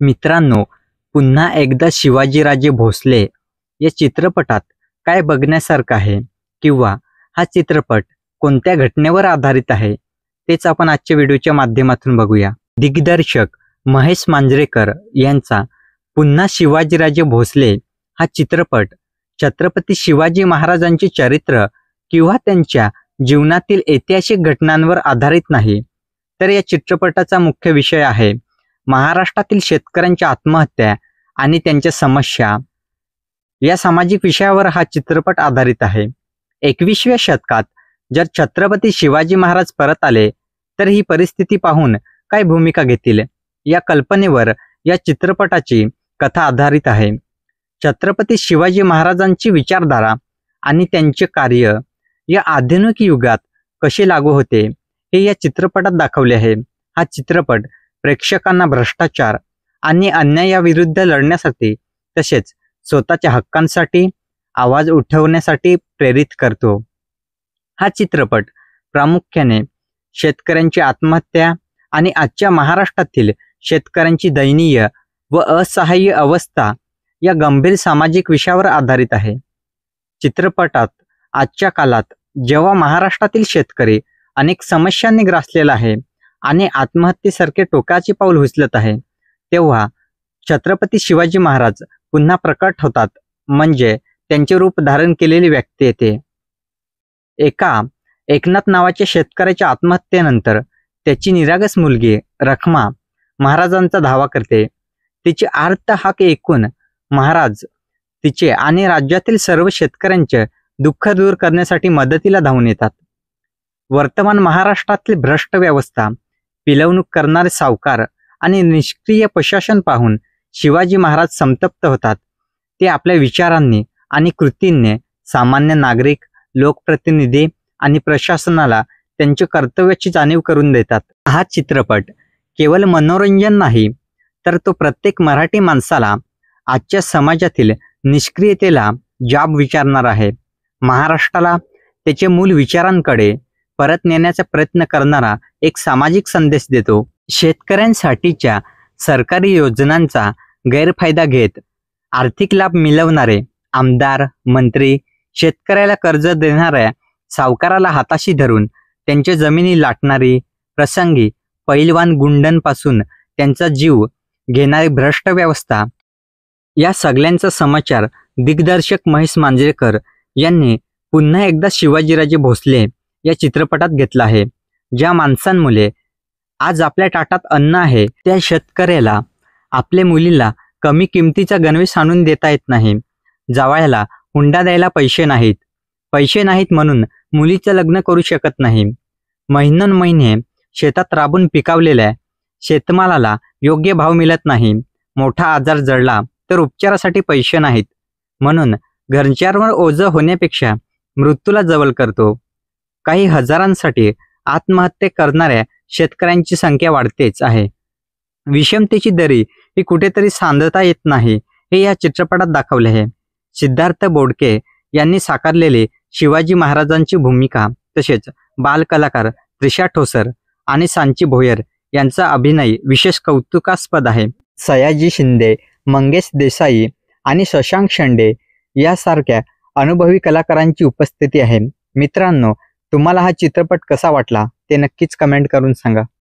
मित्रांनो, पुन्हा एकदा शिवाजीराजे भोसले या चित्रपटात काय बघण्यासारखं आहे किंवा हा चित्रपट कोणत्या घटनेवर आधारित आहे तेच आपण आजच्या व्हिडिओच्या माध्यमातून बघूया. दिग्दर्शक महेश मांजरेकर यांचा पुन्हा शिवाजीराजे भोसले हा चित्रपट छत्रपती शिवाजी महाराजांचे चरित्र किंवा त्यांच्या जीवनातील ऐतिहासिक घटनांवर आधारित नाही, तर या चित्रपटाचा मुख्य विषय आहे महाराष्ट्रातील शेतकऱ्यांच्या आत्महत्या आणि त्यांच्या समस्या. या सामाजिक विषयावर हा चित्रपट आधारित आहे. 21व्या शतकात जर छत्रपती शिवाजी महाराज परत आले तर ही परिस्थिती पाहून काय भूमिका घेतील, या कल्पनेवर या चित्रपटाची कथा आधारित आहे. छत्रपती शिवाजी महाराजांची विचारधारा आणि त्यांचे कार्य या आधुनिक युगात कसे लागू होते हे या चित्रपटात दाखवले आहे. हा चित्रपट प्रेक्षकांना भ्रष्टाचार आणि अन्यायाविरुद्ध लढण्यासाठी तसेच स्वतःच्या हक्कांसाठी आवाज उठवण्यासाठी प्रेरित करतो. हा चित्रपट प्रामुख्याने शेतकऱ्यांची आत्महत्या आणि आजच्या महाराष्ट्रातील शेतकऱ्यांची दयनीय व असहाय्य अवस्था या गंभीर सामाजिक विषयावर आधारित आहे. चित्रपटात आजच्या काळात जेव्हा महाराष्ट्रातील शेतकरी अनेक समस्यांनी ग्रासलेला आहे आणि आत्महत्येसारखे टोकाचे पाऊल उचलत आहे, तेव्हा छत्रपती शिवाजी महाराज पुन्हा प्रकट होतात, म्हणजे त्यांचे रूप धारण केलेली व्यक्ती येते. एकनाथ नावाच्या शेतकऱ्याच्या आत्महत्येनंतर त्याची निरागस मुलगी रखमा महाराजांचा धावा करते. तिचे आर्त हाक ऐकून महाराज तिचे आणि राज्यातील सर्व शेतकऱ्यांचे दुःख दूर करण्यासाठी मदतीला धावून येतात. वर्तमान महाराष्ट्रातील भ्रष्ट व्यवस्था, पिलवणूक करणारे सावकार आणि निष्क्रिय प्रशासन पाहून शिवाजी महाराज संतप्त होतात. ते आपल्या विचारांनी आणि कृतींनी सामान्य नागरिक, लोकप्रतिनिधी आणि प्रशासनाला त्यांच्या कर्तव्याची जाणीव करून देतात. हा चित्रपट केवळ मनोरंजन नाही, तर तो प्रत्येक मराठी माणसाला आजच्या समाजातील निष्क्रियतेला जाब विचारणार आहे. महाराष्ट्राला त्याचे मूल विचारांकडे परत नेण्याचा प्रयत्न करणारा एक सामाजिक संदेश देतो. शेतकऱ्यांसाठीच्या सरकारी योजनांचा गैरफायदा घेत आर्थिक लाभ मिळवणारे आमदार, मंत्री, शेतकऱ्याला कर्ज देणाऱ्या सावकाराला हाताशी धरून त्यांच्या जमिनी लाटणारी, प्रसंगी पैलवान गुंडांपासून त्यांचा जीव घेणारी भ्रष्ट व्यवस्था, या सगळ्यांचा समाचार दिग्दर्शक महेश मांजरेकर यांनी पुन्हा एकदा शिवाजीराजे भोसले या चित्रपटात घेतला आहे. ज्या माणसांमुळे आज आपल्या ताटात अन्न आहे, त्या शेतकऱ्याला आपल्या मुलीला कमी किमतीचा गणवेश आणून देता येत नाही, जावयाला हुंडा द्यायला पैसे नाहीत म्हणून मुलीचं लग्न करू शकत नाही, महिनोन्महिने शेतात राबून पिकवलेल्या शेतमालाला योग्य भाव मिळत नाही, मोठा आजार जडला तर उपचारासाठी पैसे नाहीत म्हणून घरच्यांवर ओझं होण्यापेक्षा मृत्यूला जवळ करतो. काही हजारांसाठी आत्महत्या करणाऱ्या शेतकऱ्यांची संख्या वाढतेच आहे. विषमतेची दरी ही कुठेतरी सांधता येत नाही, हे या चित्रपटात दाखवले आहे. सिद्धार्थ बोडके यांनी साकारलेले शिवाजी महाराजांची भूमिका तसेच बालकलाकार त्रिशा ठोसर आणि सांची भोयर यांचा अभिनय विशेष कौतुकास्पद आहे. सयाजी शिंदे, मंगेश देसाई आणि शशांक शेंडे यासारख्या अनुभवी कलाकारांची उपस्थिती आहे. मित्रांनो, तुम्हाला हा चित्रपट कसा वाटला ते नक्कीच कमेंट करून सांगा.